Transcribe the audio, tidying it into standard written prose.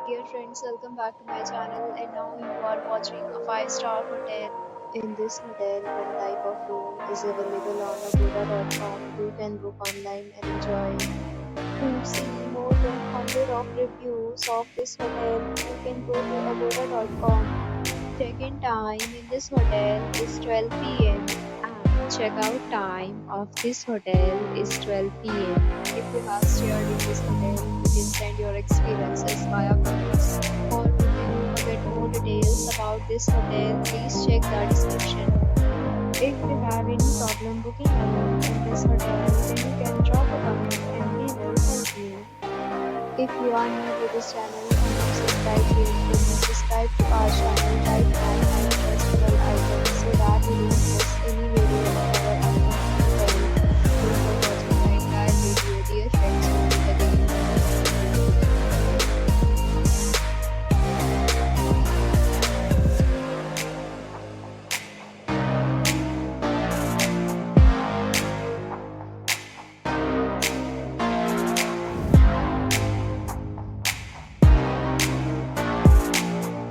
Dear friends, welcome back to my channel and now you are watching a 5-star hotel. In this hotel, one type of room is available on agoda.com. You can book online and enjoy. To see more than 100 of reviews of this hotel, you can go to agoda.com. Check-in time in this hotel is 12 p.m. and check-out time of this hotel is 12 p.m. If you have stayed in this hotel, you can send your experiences via comments or you can get more details about this hotel. Please check the description. If you have any problem booking a room in this hotel, then you can drop a comment and we will help you. If you are new to this channel and not subscribed yet, then subscribe to our channel right now and press the bell icon so that you don't miss any video of our upcoming tutorial. Thank you for watching the entire video. Dear friends, don't forget